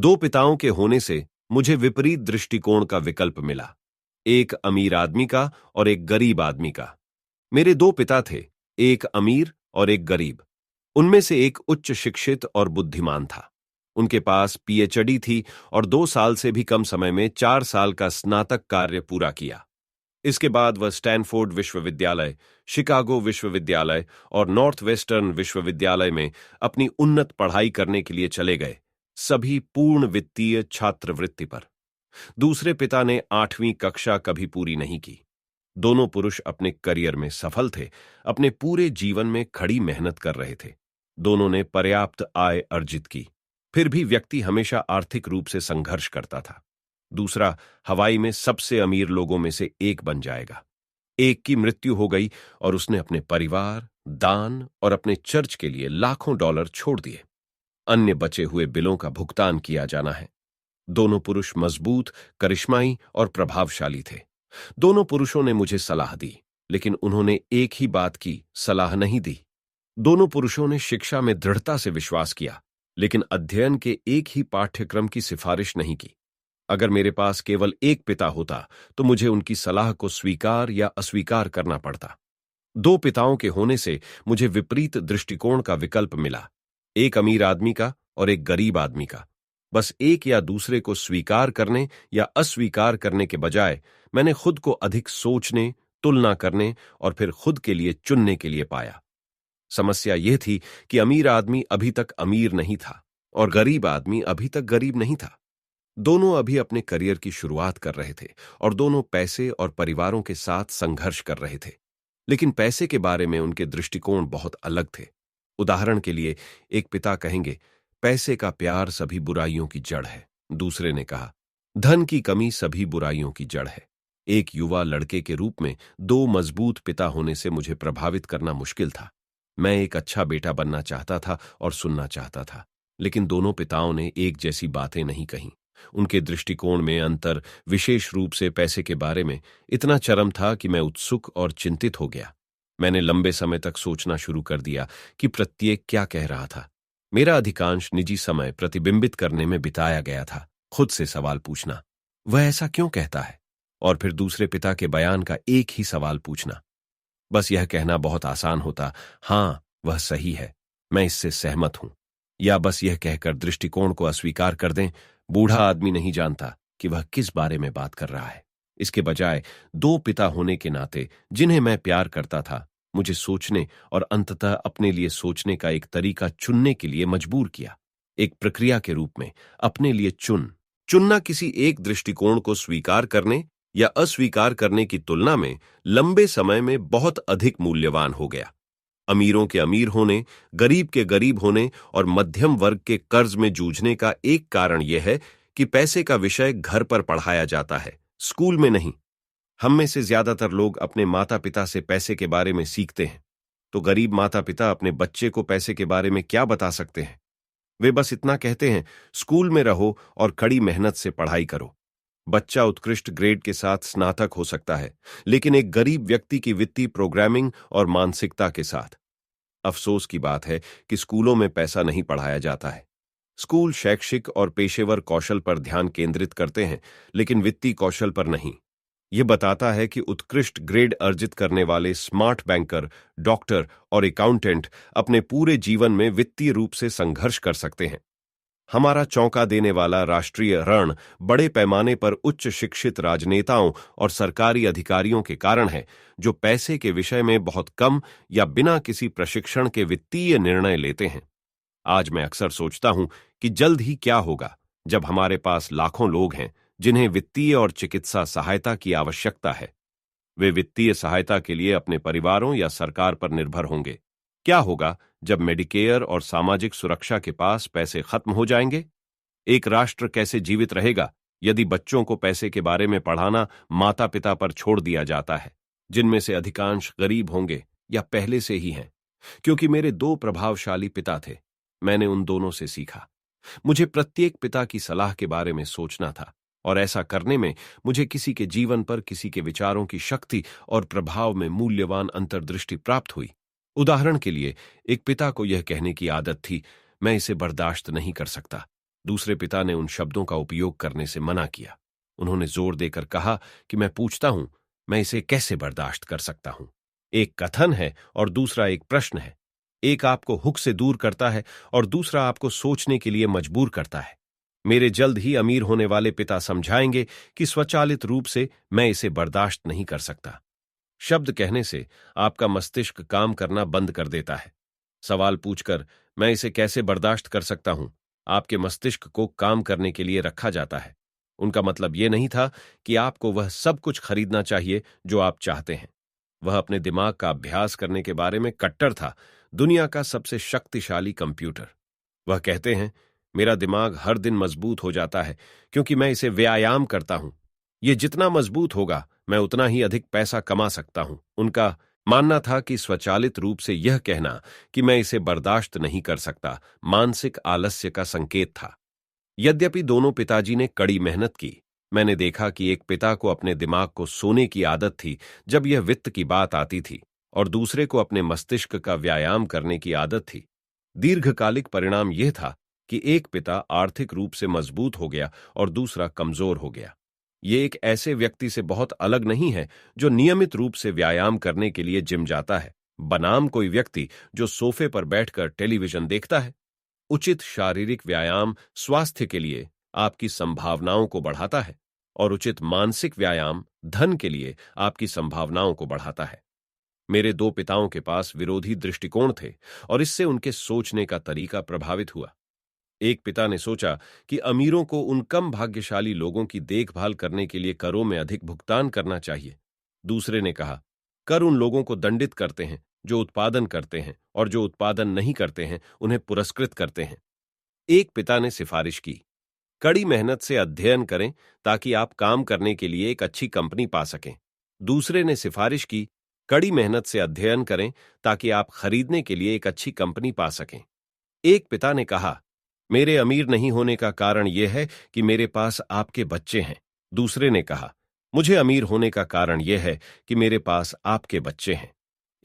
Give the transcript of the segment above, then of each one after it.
दो पिताओं के होने से मुझे विपरीत दृष्टिकोण का विकल्प मिला। एक अमीर आदमी का और एक गरीब आदमी का। मेरे दो पिता थे, एक अमीर और एक गरीब। उनमें से एक उच्च शिक्षित और बुद्धिमान था। उनके पास पीएचडी थी और 2 साल से भी कम समय में 4 साल का स्नातक कार्य पूरा किया। इसके बाद वह स्टैनफोर्ड विश्वविद्यालय, शिकागो विश्वविद्यालय और नॉर्थ वेस्टर्न विश्वविद्यालय में अपनी उन्नत पढ़ाई करने के लिए चले गए, सभी पूर्ण वित्तीय छात्रवृत्ति पर। दूसरे पिता ने 8वीं कक्षा कभी पूरी नहीं की। दोनों पुरुष अपने करियर में सफल थे, अपने पूरे जीवन में कड़ी मेहनत कर रहे थे। दोनों ने पर्याप्त आय अर्जित की, फिर भी व्यक्ति हमेशा आर्थिक रूप से संघर्ष करता था। दूसरा हवाई में सबसे अमीर लोगों में से एक बन जाएगा। एक की मृत्यु हो गई और उसने अपने परिवार, दान और अपने चर्च के लिए लाखों डॉलर छोड़ दिए। अन्य बचे हुए बिलों का भुगतान किया जाना है। दोनों पुरुष मजबूत, करिश्माई और प्रभावशाली थे। दोनों पुरुषों ने मुझे सलाह दी, लेकिन उन्होंने एक ही बात की सलाह नहीं दी। दोनों पुरुषों ने शिक्षा में दृढ़ता से विश्वास किया, लेकिन अध्ययन के एक ही पाठ्यक्रम की सिफारिश नहीं की। अगर मेरे पास केवल एक पिता होता तो मुझे उनकी सलाह को स्वीकार या अस्वीकार करना पड़ता। दो पिताओं के होने से मुझे विपरीत दृष्टिकोण का विकल्प मिला, एक अमीर आदमी का और एक गरीब आदमी का। बस एक या दूसरे को स्वीकार करने या अस्वीकार करने के बजाय मैंने खुद को अधिक सोचने, तुलना करने और फिर खुद के लिए चुनने के लिए पाया। समस्या यह थी कि अमीर आदमी अभी तक अमीर नहीं था और गरीब आदमी अभी तक गरीब नहीं था। दोनों अभी अपने करियर की शुरुआत कर रहे थे और दोनों पैसे और परिवारों के साथ संघर्ष कर रहे थे, लेकिन पैसे के बारे में उनके दृष्टिकोण बहुत अलग थे। उदाहरण के लिए, एक पिता कहेंगे, पैसे का प्यार सभी बुराइयों की जड़ है। दूसरे ने कहा, धन की कमी सभी बुराइयों की जड़ है। एक युवा लड़के के रूप में दो मजबूत पिता होने से मुझे प्रभावित करना मुश्किल था। मैं एक अच्छा बेटा बनना चाहता था और सुनना चाहता था, लेकिन दोनों पिताओं ने एक जैसी बातें नहीं कहीं। उनके दृष्टिकोण में अंतर, विशेष रूप से पैसे के बारे में, इतना चरम था कि मैं उत्सुक और चिंतित हो गया। मैंने लंबे समय तक सोचना शुरू कर दिया कि प्रत्येक क्या कह रहा था। मेरा अधिकांश निजी समय प्रतिबिंबित करने में बिताया गया था, खुद से सवाल पूछना, वह ऐसा क्यों कहता है, और फिर दूसरे पिता के बयान का एक ही सवाल पूछना। बस यह कहना बहुत आसान होता, हाँ वह सही है, मैं इससे सहमत हूं, या बस यह कहकर दृष्टिकोण को अस्वीकार कर दें, बूढ़ा आदमी नहीं जानता कि वह किस बारे में बात कर रहा है। इसके बजाय दो पिता होने के नाते जिन्हें मैं प्यार करता था, मुझे सोचने और अंततः अपने लिए सोचने का एक तरीका चुनने के लिए मजबूर किया। एक प्रक्रिया के रूप में अपने लिए चुनना किसी एक दृष्टिकोण को स्वीकार करने या अस्वीकार करने की तुलना में लंबे समय में बहुत अधिक मूल्यवान हो गया। अमीरों के अमीर होने, गरीब के गरीब होने और मध्यम वर्ग के कर्ज में जूझने का एक कारण यह है कि पैसे का विषय घर पर पढ़ाया जाता है, स्कूल में नहीं। हम में से ज्यादातर लोग अपने माता पिता से पैसे के बारे में सीखते हैं, तो गरीब माता पिता अपने बच्चे को पैसे के बारे में क्या बता सकते हैं? वे बस इतना कहते हैं, स्कूल में रहो और कड़ी मेहनत से पढ़ाई करो। बच्चा उत्कृष्ट ग्रेड के साथ स्नातक हो सकता है, लेकिन एक गरीब व्यक्ति की वित्तीय प्रोग्रामिंग और मानसिकता के साथ। अफसोस की बात है कि स्कूलों में पैसा नहीं पढ़ाया जाता है। स्कूल शैक्षिक और पेशेवर कौशल पर ध्यान केंद्रित करते हैं, लेकिन वित्तीय कौशल पर नहीं। यह बताता है कि उत्कृष्ट ग्रेड अर्जित करने वाले स्मार्ट बैंकर, डॉक्टर और अकाउंटेंट अपने पूरे जीवन में वित्तीय रूप से संघर्ष कर सकते हैं। हमारा चौंका देने वाला राष्ट्रीय ऋण बड़े पैमाने पर उच्च शिक्षित राजनेताओं और सरकारी अधिकारियों के कारण है, जो पैसे के विषय में बहुत कम या बिना किसी प्रशिक्षण के वित्तीय निर्णय लेते हैं। आज मैं अक्सर सोचता हूं कि जल्द ही क्या होगा जब हमारे पास लाखों लोग हैं जिन्हें वित्तीय और चिकित्सा सहायता की आवश्यकता है। वे वित्तीय सहायता के लिए अपने परिवारों या सरकार पर निर्भर होंगे। क्या होगा जब मेडिकेयर और सामाजिक सुरक्षा के पास पैसे खत्म हो जाएंगे? एक राष्ट्र कैसे जीवित रहेगा यदि बच्चों को पैसे के बारे में पढ़ाना माता पिता पर छोड़ दिया जाता है, जिनमें से अधिकांश गरीब होंगे या पहले से ही हैं? क्योंकि मेरे दो प्रभावशाली पिता थे, मैंने उन दोनों से सीखा। मुझे प्रत्येक पिता की सलाह के बारे में सोचना था, और ऐसा करने में मुझे किसी के जीवन पर किसी के विचारों की शक्ति और प्रभाव में मूल्यवान अंतर्दृष्टि प्राप्त हुई। उदाहरण के लिए, एक पिता को यह कहने की आदत थी, मैं इसे बर्दाश्त नहीं कर सकता, दूसरे पिता ने उन शब्दों का उपयोग करने से मना किया। उन्होंने जोर देकर कहा कि मैं पूछता हूं, मैं इसे कैसे बर्दाश्त कर सकता हूं। एक कथन है और दूसरा एक प्रश्न है। एक आपको हुक से दूर करता है और दूसरा आपको सोचने के लिए मजबूर करता है। मेरे जल्द ही अमीर होने वाले पिता समझाएंगे कि स्वचालित रूप से मैं इसे बर्दाश्त नहीं कर सकता। शब्द कहने से आपका मस्तिष्क काम करना बंद कर देता है। सवाल पूछकर मैं इसे कैसे बर्दाश्त कर सकता हूं, आपके मस्तिष्क को काम करने के लिए रखा जाता है। उनका मतलब यह नहीं था कि आपको वह सब कुछ खरीदना चाहिए जो आप चाहते हैं। वह अपने दिमाग का अभ्यास करने के बारे में कट्टर था, दुनिया का सबसे शक्तिशाली कंप्यूटर। वह कहते हैं, मेरा दिमाग हर दिन मजबूत हो जाता है क्योंकि मैं इसे व्यायाम करता हूं। यह जितना मजबूत होगा मैं उतना ही अधिक पैसा कमा सकता हूं। उनका मानना था कि स्वचालित रूप से यह कहना कि मैं इसे बर्दाश्त नहीं कर सकता मानसिक आलस्य का संकेत था। यद्यपि दोनों पिताजी ने कड़ी मेहनत की, मैंने देखा कि एक पिता को अपने दिमाग को सोने की आदत थी जब यह वित्त की बात आती थी, और दूसरे को अपने मस्तिष्क का व्यायाम करने की आदत थी। दीर्घकालिक परिणाम यह था कि एक पिता आर्थिक रूप से मजबूत हो गया और दूसरा कमजोर हो गया। ये एक ऐसे व्यक्ति से बहुत अलग नहीं है जो नियमित रूप से व्यायाम करने के लिए जिम जाता है, बनाम कोई व्यक्ति जो सोफे पर बैठकर टेलीविजन देखता है। उचित शारीरिक व्यायाम स्वास्थ्य के लिए आपकी संभावनाओं को बढ़ाता है, और उचित मानसिक व्यायाम धन के लिए आपकी संभावनाओं को बढ़ाता है। मेरे दो पिताओं के पास विरोधी दृष्टिकोण थे और इससे उनके सोचने का तरीका प्रभावित हुआ। एक पिता ने सोचा कि अमीरों को उन कम भाग्यशाली लोगों की देखभाल करने के लिए करों में अधिक भुगतान करना चाहिए। दूसरे ने कहा, कर उन लोगों को दंडित करते हैं जो उत्पादन करते हैं, और जो उत्पादन नहीं करते हैं उन्हें पुरस्कृत करते हैं। एक पिता ने सिफारिश की, कड़ी मेहनत से अध्ययन करें ताकि आप काम करने के लिए एक अच्छी कंपनी पा सकें। दूसरे ने सिफारिश की, कड़ी मेहनत से अध्ययन करें ताकि आप खरीदने के लिए एक अच्छी कंपनी पा सकें। एक पिता ने कहा, मेरे अमीर नहीं होने का कारण यह है कि मेरे पास आपके बच्चे हैं। दूसरे ने कहा, मुझे अमीर होने का कारण यह है कि मेरे पास आपके बच्चे हैं।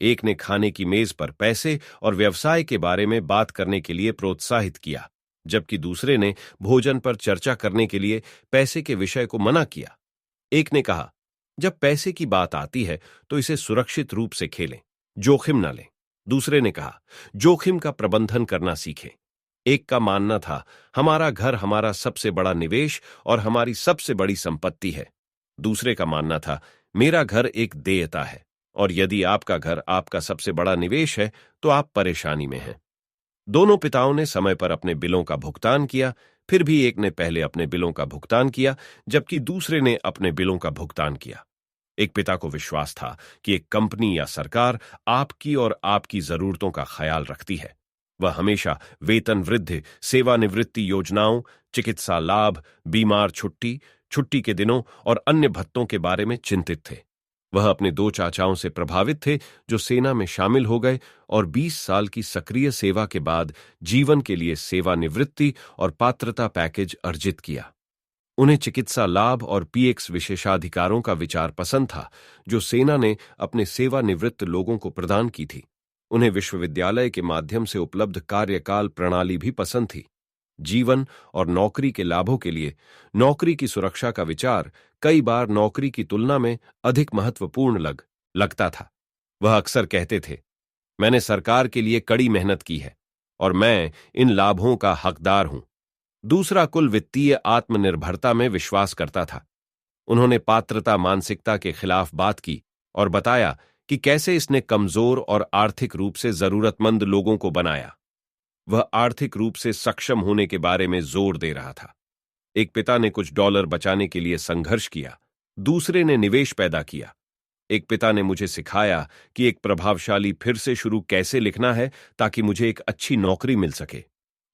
एक ने खाने की मेज पर पैसे और व्यवसाय के बारे में बात करने के लिए प्रोत्साहित किया, जबकि दूसरे ने भोजन पर चर्चा करने के लिए पैसे के विषय को मना किया। एक ने कहा, जब पैसे की बात आती है तो इसे सुरक्षित रूप से खेलें, जोखिम न लें। दूसरे ने कहा, जोखिम का प्रबंधन करना सीखें। एक का मानना था, हमारा घर हमारा सबसे बड़ा निवेश और हमारी सबसे बड़ी संपत्ति है। दूसरे का मानना था, मेरा घर एक देयता है, और यदि आपका घर आपका सबसे बड़ा निवेश है तो आप परेशानी में हैं। दोनों पिताओं ने समय पर अपने बिलों का भुगतान किया, फिर भी एक ने पहले अपने बिलों का भुगतान किया जबकि दूसरे ने अपने बिलों का भुगतान किया। एक पिता को विश्वास था कि एक कंपनी या सरकार आपकी और आपकी जरूरतों का ख्याल रखती है। वह हमेशा वेतन वृद्धि, सेवानिवृत्ति योजनाओं, चिकित्सा लाभ, बीमार छुट्टी, छुट्टी के दिनों और अन्य भत्तों के बारे में चिंतित थे। वह अपने दो चाचाओं से प्रभावित थे जो सेना में शामिल हो गए और 20 साल की सक्रिय सेवा के बाद जीवन के लिए सेवानिवृत्ति और पात्रता पैकेज अर्जित किया। उन्हें चिकित्सा लाभ और पीएक्स विशेषाधिकारों का विचार पसंद था जो सेना ने अपने सेवानिवृत्त लोगों को प्रदान की थी। उन्हें विश्वविद्यालय के माध्यम से उपलब्ध कार्यकाल प्रणाली भी पसंद थी। जीवन और नौकरी के लाभों के लिए नौकरी की सुरक्षा का विचार कई बार नौकरी की तुलना में अधिक महत्वपूर्ण लगता था। वह अक्सर कहते थे, मैंने सरकार के लिए कड़ी मेहनत की है और मैं इन लाभों का हकदार हूं। दूसरा कुल वित्तीय आत्मनिर्भरता में विश्वास करता था। उन्होंने पात्रता मानसिकता के खिलाफ बात की और बताया कि कैसे इसने कमजोर और आर्थिक रूप से जरूरतमंद लोगों को बनाया। वह आर्थिक रूप से सक्षम होने के बारे में जोर दे रहा था। एक पिता ने कुछ डॉलर बचाने के लिए संघर्ष किया, दूसरे ने निवेश पैदा किया। एक पिता ने मुझे सिखाया कि एक प्रभावशाली फिर से शुरू कैसे लिखना है ताकि मुझे एक अच्छी नौकरी मिल सके।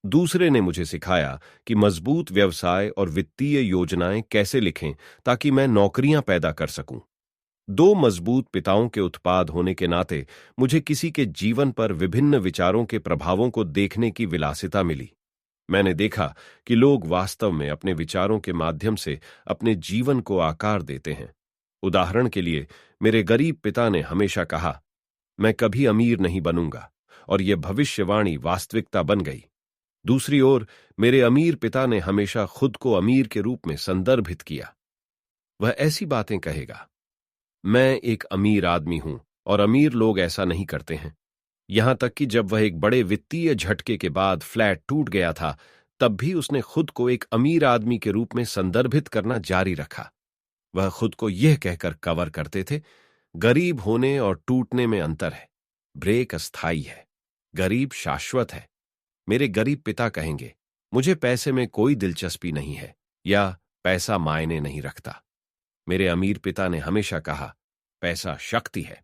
दूसरे ने मुझे सिखाया कि मजबूत व्यवसाय और वित्तीय योजनाएं कैसे लिखें ताकि मैं नौकरियां पैदा कर सकूं। दो मजबूत पिताओं के उत्पाद होने के नाते मुझे किसी के जीवन पर विभिन्न विचारों के प्रभावों को देखने की विलासिता मिली। मैंने देखा कि लोग वास्तव में अपने विचारों के माध्यम से अपने जीवन को आकार देते हैं। उदाहरण के लिए, मेरे गरीब पिता ने हमेशा कहा, मैं कभी अमीर नहीं बनूंगा, और यह भविष्यवाणी वास्तविकता बन गई। दूसरी ओर मेरे अमीर पिता ने हमेशा खुद को अमीर के रूप में संदर्भित किया। वह ऐसी बातें कहेगा, मैं एक अमीर आदमी हूं और अमीर लोग ऐसा नहीं करते हैं। यहां तक कि जब वह एक बड़े वित्तीय झटके के बाद फ्लैट टूट गया था, तब भी उसने खुद को एक अमीर आदमी के रूप में संदर्भित करना जारी रखा। वह खुद को यह कहकर कवर करते थे, गरीब होने और टूटने में अंतर है। ब्रेक अस्थाई है, गरीब शाश्वत है। मेरे गरीब पिता कहेंगे, मुझे पैसे में कोई दिलचस्पी नहीं है, या पैसा मायने नहीं रखता। मेरे अमीर पिता ने हमेशा कहा, पैसा शक्ति है।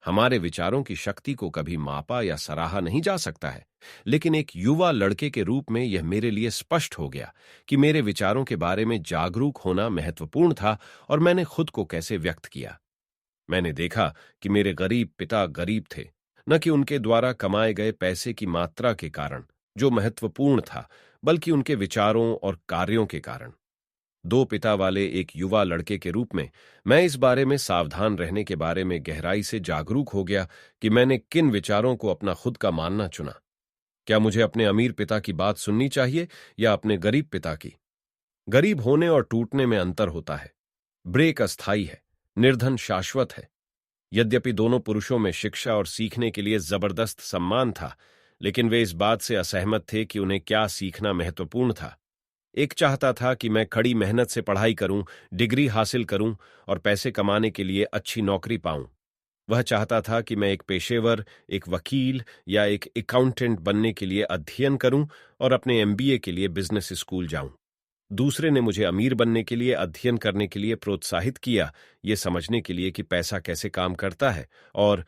हमारे विचारों की शक्ति को कभी मापा या सराहा नहीं जा सकता है, लेकिन एक युवा लड़के के रूप में यह मेरे लिए स्पष्ट हो गया कि मेरे विचारों के बारे में जागरूक होना महत्वपूर्ण था और मैंने खुद को कैसे व्यक्त किया। मैंने देखा कि मेरे गरीब पिता गरीब थे, न कि उनके द्वारा कमाए गए पैसे की मात्रा के कारण, जो महत्वपूर्ण था, बल्कि उनके विचारों और कार्यों के कारण। दो पिता वाले एक युवा लड़के के रूप में मैं इस बारे में सावधान रहने के बारे में गहराई से जागरूक हो गया कि मैंने किन विचारों को अपना खुद का मानना चुना। क्या मुझे अपने अमीर पिता की बात सुननी चाहिए या अपने गरीब पिता की? गरीब होने और टूटने में अंतर होता है। ब्रेक अस्थाई है, निर्धन शाश्वत है। यद्यपि दोनों पुरुषों में शिक्षा और सीखने के लिए जबरदस्त सम्मान था, लेकिन वे इस बात से असहमत थे कि उन्हें क्या सीखना महत्वपूर्ण था। एक चाहता था कि मैं कड़ी मेहनत से पढ़ाई करूं, डिग्री हासिल करूं और पैसे कमाने के लिए अच्छी नौकरी पाऊं। वह चाहता था कि मैं एक पेशेवर, एक वकील या एक अकाउंटेंट बनने के लिए अध्ययन करूं और अपने एमबीए के लिए बिजनेस स्कूल जाऊं। दूसरे ने मुझे अमीर बनने के लिए अध्ययन करने के लिए प्रोत्साहित किया, ये समझने के लिए कि पैसा कैसे काम करता है और